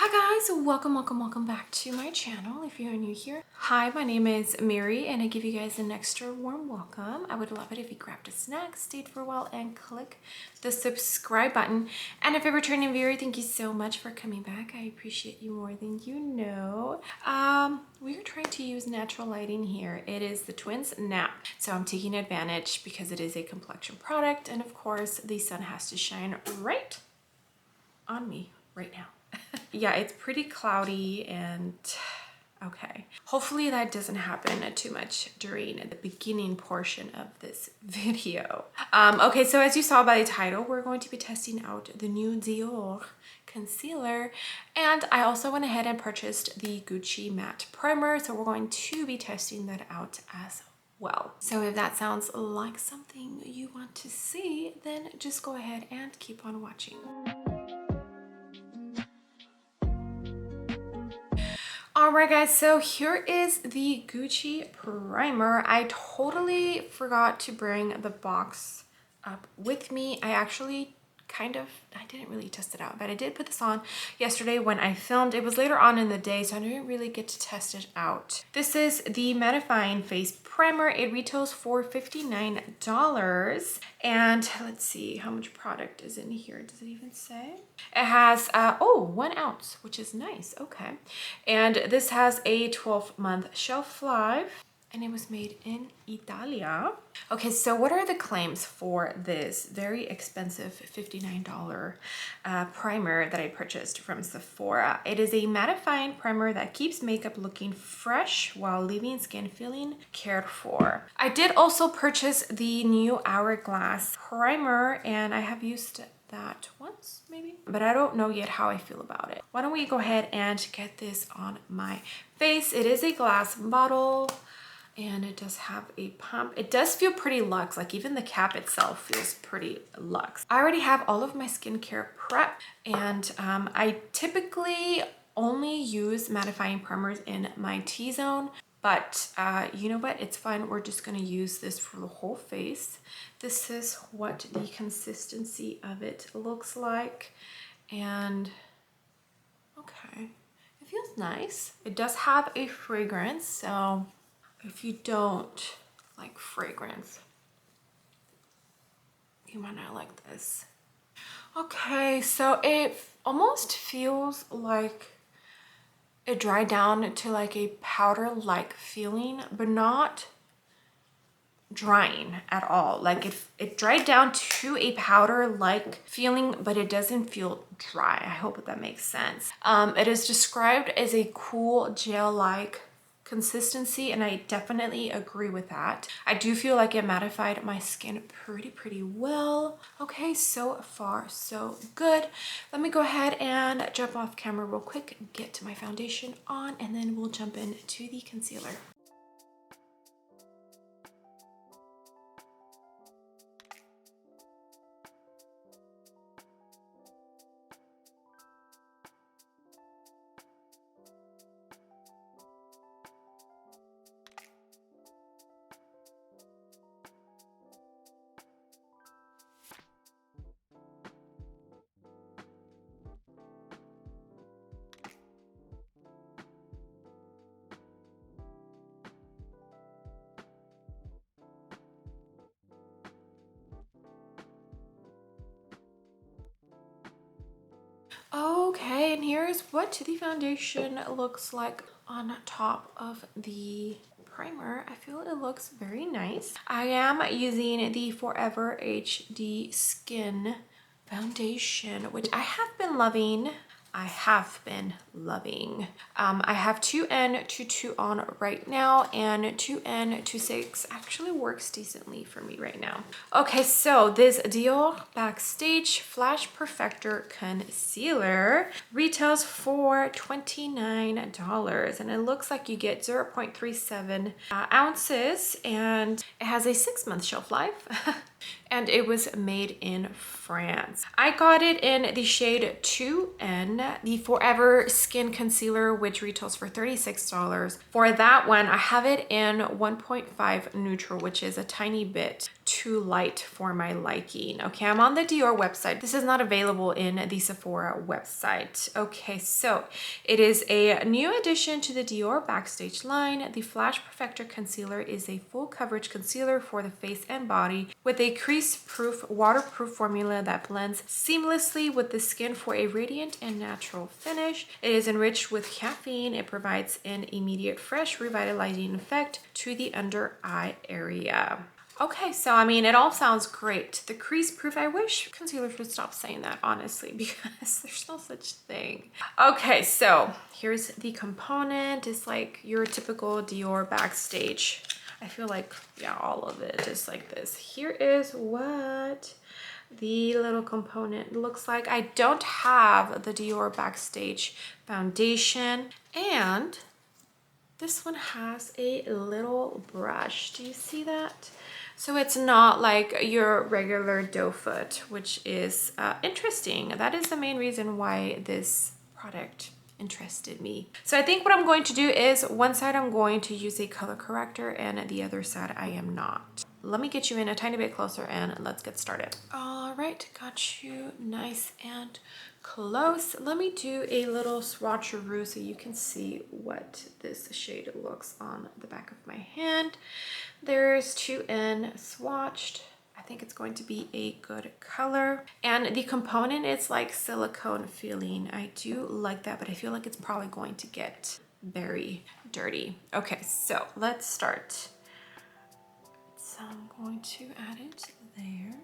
Hi guys, welcome back to my channel if you're new here. Hi, my name is Mary and I give you guys an extra warm welcome. I would love it if you grabbed a snack, stayed for a while, and click the subscribe button. And if you're a returning viewer, thank you so much for coming back. I appreciate you more than you know. We're trying to use natural lighting here. It is the Twins Nap. So I'm taking advantage because it is a complexion product, and of course the sun has to shine right on me right now. Yeah, it's pretty cloudy and okay. Hopefully that doesn't happen too much during the beginning portion of this video. Okay, so as you saw by the title, we're going to be testing out the new Dior concealer, and I also went ahead and purchased the Gucci matte primer, so we're going to be testing that out as well. So if that sounds like something you want to see, then just go ahead and keep on watching. Alright guys, so here is the Gucci primer. I totally forgot to bring the box up with me. I didn't really test it out, but I did put this on yesterday when I filmed. It was later on in the day, so I didn't really get to test it out. This is the Mattifying Face Primer. It retails for $59. And let's see how much product is in here. Does it even say? It has, 1 ounce, which is nice. Okay. And this has a 12-month shelf life. And it was made in Italia. Okay, so what are the claims for this very expensive $59 primer that I purchased from Sephora? It is a mattifying primer that keeps makeup looking fresh while leaving skin feeling cared for. I did also purchase the new Hourglass primer, and I have used that once maybe, but I don't know yet how I feel about it. Why don't we go ahead and get this on my face? It is a glass bottle. And it does have a pump. It does feel pretty luxe, like even the cap itself feels pretty luxe. I already have all of my skincare prep, and I typically only use mattifying primers in my T-zone, but you know what, it's fine. We're just gonna use this for the whole face. This is what the consistency of it looks like, and okay, it feels nice. It does have a fragrance, so if you don't like fragrance, you might not like this. Okay, so it almost feels like it dried down to like a powder-like feeling, but not drying at all. Like it dried down to a powder-like feeling, but it doesn't feel dry. I hope that makes sense. It is described as a cool gel-like consistency, and I definitely agree with that. I do feel like it mattified my skin pretty well. Okay, so far so good. Let me go ahead and jump off camera real quick, get my foundation on, and then we'll jump into the concealer. Okay, and here's what the foundation looks like on top of the primer. I feel it looks very nice. I am using the Forever HD Skin foundation, which I have been loving. I have 2N22 on right now, and 2N26 actually works decently for me right now. Okay, so this Dior Backstage Flash Perfector Concealer retails for $29, and it looks like you get 0.37 ounces, and it has a 6-month shelf life. and it was made in France. I got it in the shade 2N, the Forever Skin Concealer, which retails for $36. For that one, I have it in 1.5 neutral, which is a tiny bit too light for my liking. Okay, I'm on the Dior website. This is not available in the Sephora website. Okay, so it is a new addition to the Dior Backstage line. The Flash Perfector Concealer is a full coverage concealer for the face and body with a crease-proof, waterproof formula that blends seamlessly with the skin for a radiant and natural finish. It is enriched with caffeine. It provides an immediate, fresh, revitalizing effect to the under eye area. Okay, so I mean, it all sounds great. The crease proof, I wish concealers would stop saying that, honestly, because there's no such thing. Okay, so here's the component. It's like your typical Dior Backstage. I feel like, yeah, all of it is like this. Here is what the little component looks like. I don't have the Dior Backstage foundation, and this one has a little brush. Do you see that? So it's not like your regular doe foot, which is interesting. That is the main reason why this product interested me. So I think what I'm going to do is one side I'm going to use a color corrector and the other side I am not. Let me get you in a tiny bit closer and let's get started. All right, got you nice and close. Let me do a little swatcheroo so you can see what this shade looks on the back of my hand. There's 2N swatched. I think it's going to be a good color. And the component is like silicone feeling. I do like that, but I feel like it's probably going to get very dirty. Okay, so let's start. So I'm going to add it there.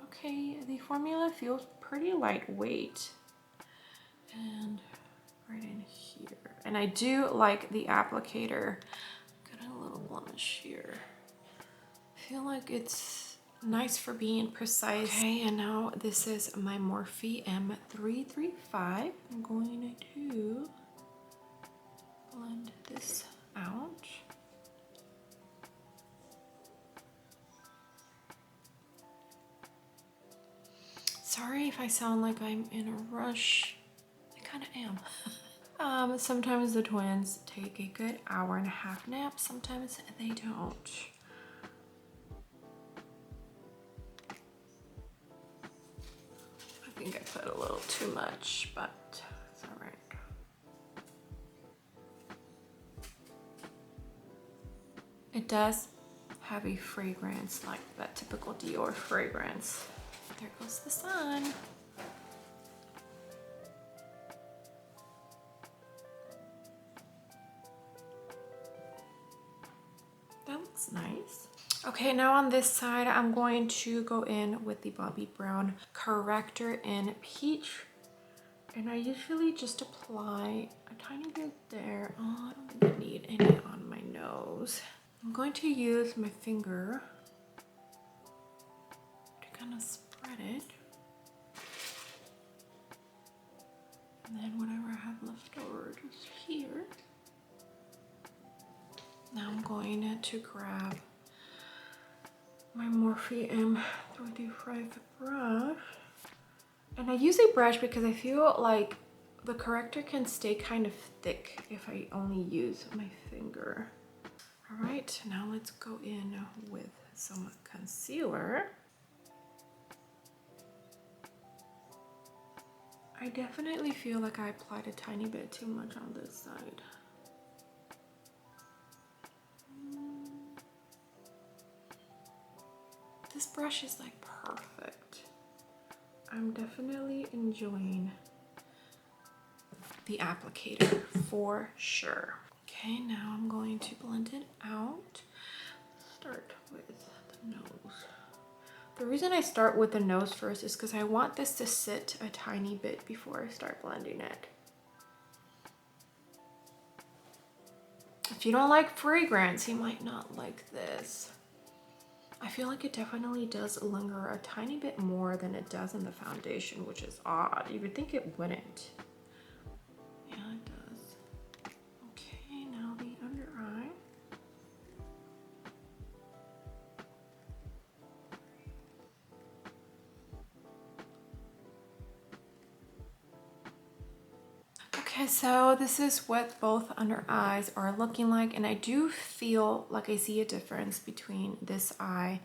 Okay, the formula feels pretty lightweight. And right in here. And I do like the applicator. Got a little blemish here. I feel like it's nice for being precise. Okay, and now this is my Morphe M335. I'm going to blend this out. Sorry if I sound like I'm in a rush. I kind of am. Sometimes the twins take a good hour-and-a-half nap. Sometimes they don't. I think I put a little too much, but it's all right. It does have a fragrance like that typical Dior fragrance. There goes the sun. That looks nice. Okay, now on this side, I'm going to go in with the Bobbi Brown corrector in peach. And I usually just apply a tiny bit there. Oh, I don't think I need any on my nose. I'm going to use my finger to kind of spread it. And then whatever I have left over just here. Now I'm going to grab my Morphe M335 brush. And I use a brush because I feel like the corrector can stay kind of thick if I only use my finger. All right, now let's go in with some concealer. I definitely feel like I applied a tiny bit too much on this side. This brush is like perfect. I'm definitely enjoying the applicator for sure. Okay, now I'm going to blend it out. Start with the nose. The reason I start with the nose first is because I want this to sit a tiny bit before I start blending it. If you don't like fragrance, you might not like this. I feel like it definitely does linger a tiny bit more than it does in the foundation, which is odd. You would think it wouldn't. Yeah, it does. Okay, now the under eye. Okay, so this is what both under eyes are looking like, and I do feel like I see a difference between this eye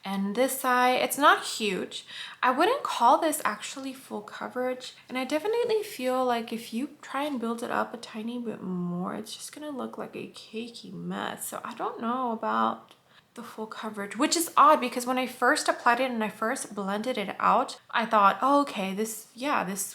and this eye. It's not huge. I wouldn't call this actually full coverage, and I definitely feel like if you try and build it up a tiny bit more, it's just gonna look like a cakey mess. So I don't know about the full coverage, which is odd because when I first applied it and I first blended it out, I thought, oh, okay, this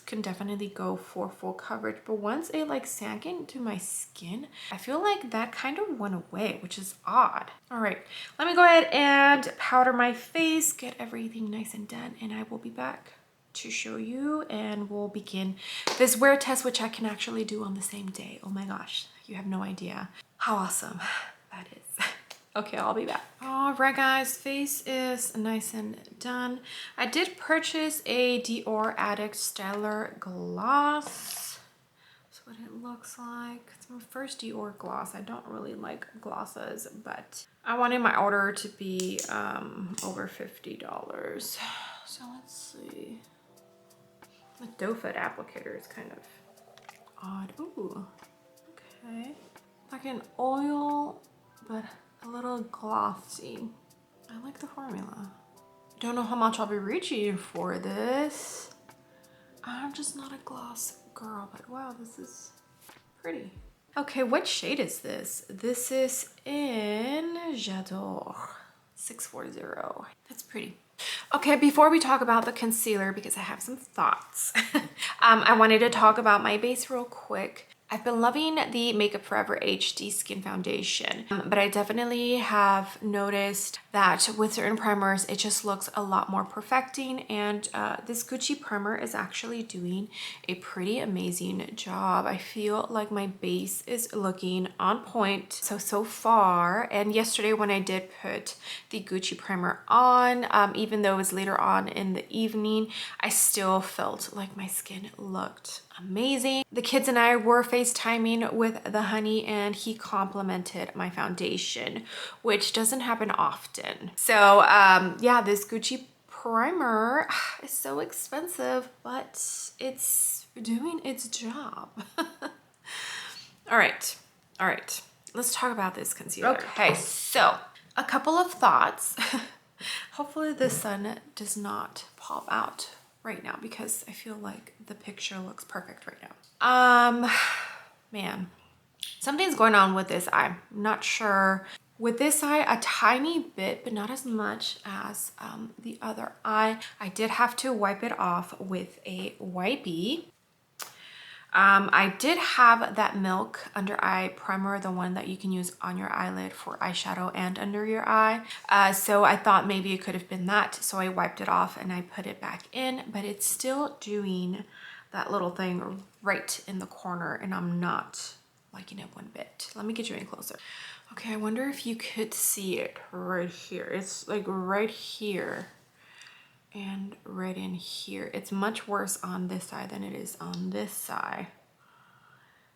can definitely go for full coverage. But once it like sank into my skin, I feel like that kind of went away, which is odd. All right, let me go ahead and powder my face, get everything nice and done, and I will be back to show you, and we'll begin this wear test, which I can actually do on the same day. Oh my gosh, you have no idea how awesome that is. Okay, I'll be back. All right, guys, face is nice and done. I did purchase a Dior Addict Stellar Gloss. That's what it looks like. It's my first Dior gloss. I don't really like glosses, but I wanted my order to be over $50. So let's see. The doe foot applicator is kind of odd. Ooh, okay. Like an oil, but a little glossy. I like the formula. Don't know how much I'll be reaching for this. I'm just not a gloss girl, but wow, this is pretty. Okay, what shade is this? This is in J'adore 640. That's pretty. Okay, before we talk about the concealer, because I have some thoughts, I wanted to talk about my base real quick. I've been loving the Makeup Forever HD Skin Foundation, but I definitely have noticed that with certain primers, it just looks a lot more perfecting, and this Gucci primer is actually doing a pretty amazing job. I feel like my base is looking on point so far, and yesterday when I did put the Gucci primer on, even though it was later on in the evening, I still felt like my skin looked amazing. The kids and I were FaceTiming with the honey, and he complimented my foundation, which doesn't happen often. So yeah, this Gucci primer is so expensive, but it's doing its job. All right, let's talk about this concealer. Okay, so a couple of thoughts. Hopefully the sun does not pop out right now because I feel like the picture looks perfect right now. Man, something's going on with this eye. I'm not sure. With this eye, a tiny bit, but not as much as the other eye. I did have to wipe it off with a wipey. I did have that Milk under eye primer, the one that you can use on your eyelid for eyeshadow and under your eye. So I thought maybe it could have been that. So I wiped it off and I put it back in, but it's still doing that little thing right in the corner, and I'm not liking it one bit. Let me get you in closer. Okay, I wonder if you could see it right here. It's like right here and right in here. It's much worse on this side than it is on this side.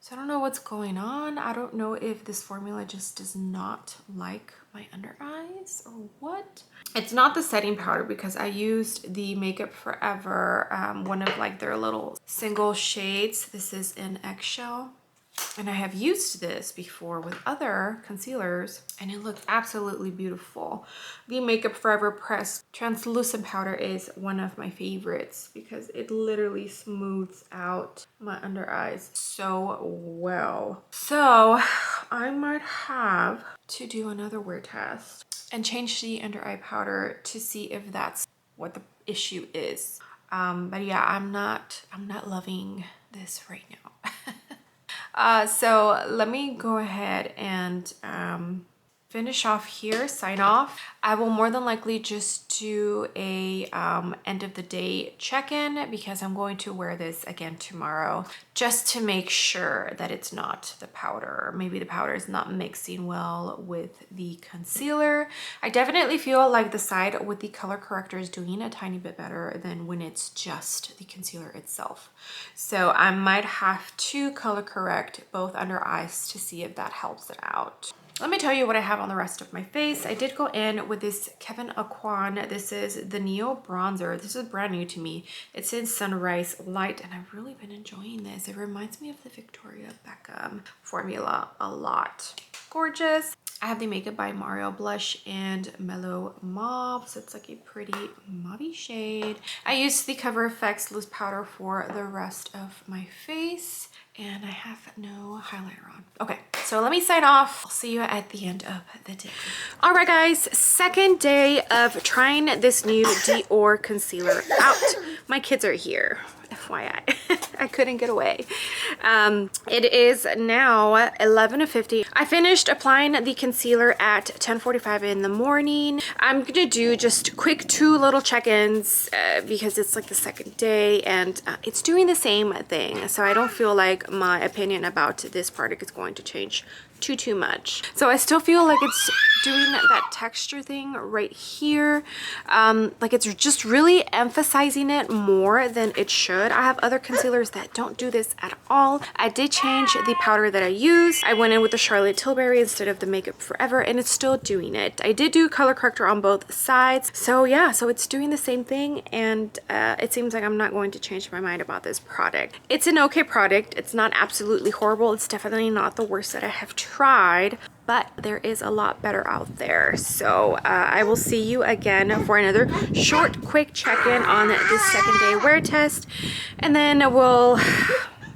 So I don't know what's going on. I don't know if this formula just does not like my under eyes or what. It's not the setting powder because I used the Makeup Forever, one of like their little single shades. This is in Eggshell. And I have used this before with other concealers, and it looks absolutely beautiful. The Makeup Forever Pressed Translucent Powder is one of my favorites because it literally smooths out my under eyes so well. So I might have to do another wear test and change the under eye powder to see if that's what the issue is. But yeah, I'm not loving this right now. So let me go ahead and finish off here, sign off. I will more than likely just do a end of the day check-in because I'm going to wear this again tomorrow just to make sure that it's not the powder. Maybe the powder is not mixing well with the concealer. I definitely feel like the side with the color corrector is doing a tiny bit better than when it's just the concealer itself. So I might have to color correct both under eyes to see if that helps it out. let me tell you what I have on the rest of my face. I did go in with this Kevyn Aucoin. This is the Neo Bronzer. This is brand new to me. It's in Sunrise Light, and I've really been enjoying this. It reminds me of the Victoria Beckham formula a lot. Gorgeous. I have the Makeup by Mario blush and Mellow Mauve, so it's like a pretty mauvey shade. I used the Cover FX loose powder for the rest of my face, and I have no highlighter on. Okay, so let me sign off. I'll see you at the end of the day. All right, guys, second day of trying this new Dior concealer out. My kids are here. FYI, I couldn't get away. It is now 11:50. I finished applying the concealer at 10:45 in the morning. I'm gonna do just quick 2 little check-ins because it's like the second day and it's doing the same thing. So I don't feel like my opinion about this product is going to change too much. So I still feel like it's doing that texture thing right here. Like it's just really emphasizing it more than it should. I have other concealers that don't do this at all. I did change the powder that I used. I went in with the Charlotte Tilbury instead of the Makeup Forever, and it's still doing it. I did do color corrector on both sides. So yeah, so it's doing the same thing, and it seems like I'm not going to change my mind about this product. It's an okay product. It's not absolutely horrible. It's definitely not the worst that I have tried, but there is a lot better out there. So I will see you again for another short quick check-in on this second day wear test, and then we'll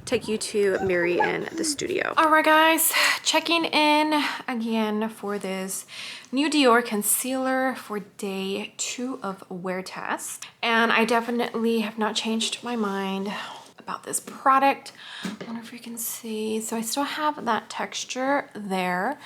take you to Miri in the studio. All right, guys, checking in again for this new Dior concealer for day 2 of wear test, and I definitely have not changed my mind about this product. I wonder if you can see. So I still have that texture there.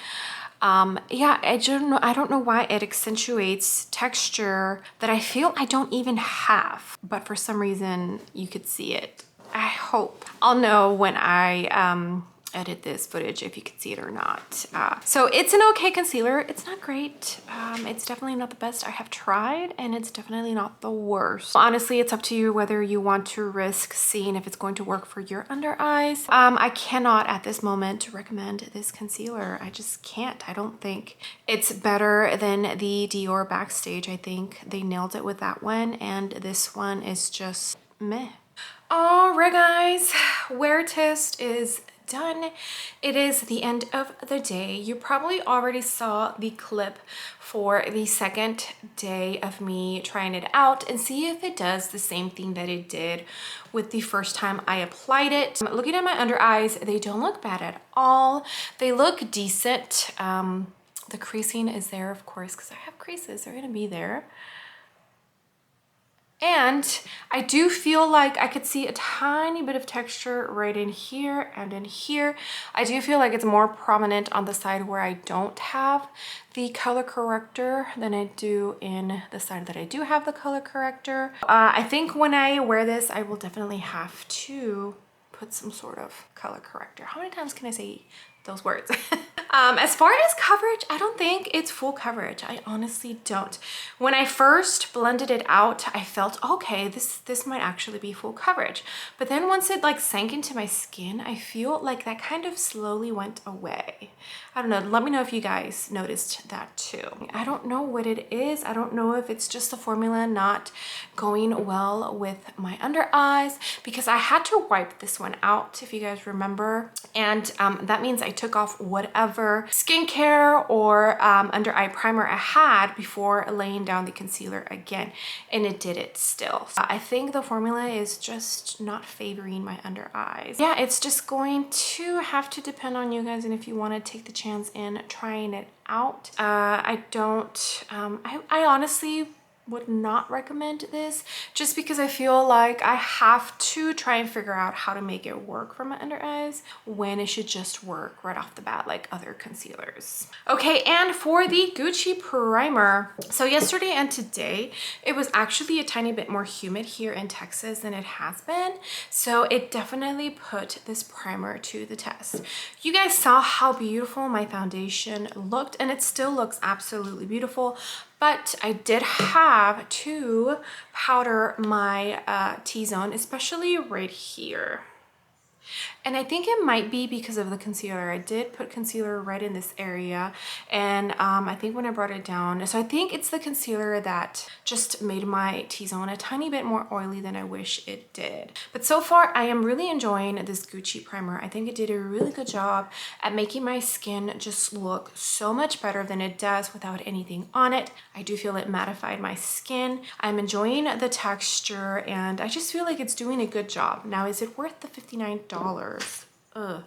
Yeah, I don't know why it accentuates texture that I feel I don't even have, but for some reason you could see it. I hope I'll know when I edit this footage if you can see it or not. So it's an okay concealer. It's not great. It's definitely not the best I have tried, and it's definitely not the worst. Honestly, it's up to you whether you want to risk seeing if it's going to work for your under eyes. I cannot at this moment recommend this concealer. I just can't. I don't think it's better than the Dior Backstage. I think they nailed it with that one, and this one is just meh. All right, guys, wear test is done. It is the end of the day. You probably already saw the clip for the second day of me trying it out and see if it does the same thing that it did with the first time I applied it. Looking at my under eyes, they don't look bad at all. They look decent. The creasing is there, of course, because I have creases. They're gonna be there. And I do feel like I could see a tiny bit of texture right in here and in here. I do feel like it's more prominent on the side where I don't have the color corrector than I do in the side that I do have the color corrector. I think when I wear this, I will definitely have to put some sort of color corrector. How many times can I say those words? As far as coverage, I don't think it's full coverage. I honestly don't. When I first blended it out, I felt, okay, this might actually be full coverage. But then once it like sank into my skin, I feel like that kind of slowly went away. I don't know. Let me know if you guys noticed that too. I don't know what it is. I don't know if it's just the formula not going well with my under eyes, because I had to wipe this one out, if you guys remember. And that means I took off whatever skincare or under eye primer I had before laying down the concealer again, and it did it still. So I think the formula is just not favoring my under eyes. Yeah, it's just going to have to depend on you guys, and if you want to take the chance in trying it out. I honestly would not recommend this, just because I feel like I have to try and figure out how to make it work for my under eyes when it should just work right off the bat like other concealers. Okay, and for the Gucci primer, so yesterday and today it was actually a tiny bit more humid here in Texas than it has been, so it definitely put this primer to the test. You guys saw how beautiful my foundation looked, and it still looks absolutely beautiful. But I did have to powder my Tzone, especially right here. And I think it might be because of the concealer. I did put concealer right in this area, and I think when I brought it down, so I think it's the concealer that just made my T-zone a tiny bit more oily than I wish it did. But so far, I am really enjoying this Gucci primer. I think it did a really good job at making my skin just look so much better than it does without anything on it. I do feel it mattified my skin. I'm enjoying the texture, and I just feel like it's doing a good job. Now, is it worth the $59? Ugh,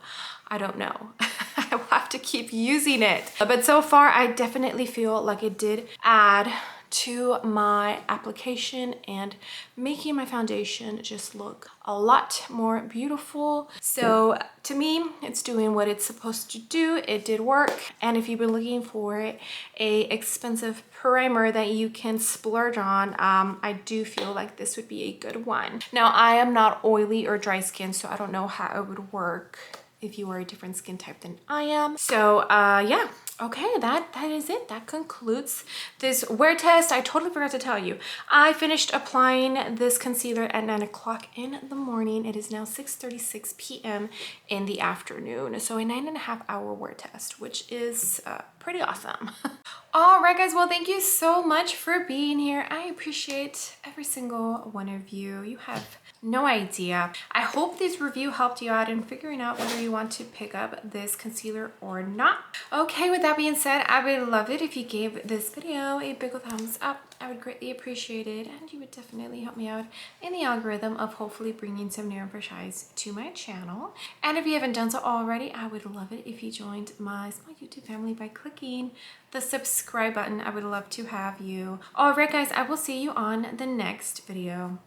I don't know. I will have to keep using it. But so far, I definitely feel like it did add to my application and making my foundation just look a lot more beautiful. So to me, it's doing what it's supposed to do. It did work. And if you've been looking for a expensive primer that you can splurge on, I do feel like this would be a good one. Now, I am not oily or dry skin, so I don't know how it would work if you are a different skin type than I am. So yeah, okay, that is it. That concludes this wear test. I totally forgot to tell you, I finished applying this concealer at 9 o'clock in the morning. It is now 6:36 p.m. in the afternoon. So a 9.5-hour wear test, which is pretty awesome. All right, guys. Well, thank you so much for being here. I appreciate every single one of you. You have no idea. I hope this review helped you out in figuring out whether you want to pick up this concealer or not. Okay, with that being said, I would love it if you gave this video a big thumbs up. I would greatly appreciate it, and you would definitely help me out in the algorithm of hopefully bringing some new and fresh eyes to my channel. And if you haven't done so already, I would love it if you joined my small YouTube family by clicking the subscribe button. I would love to have you. All right, guys, I will see you on the next video.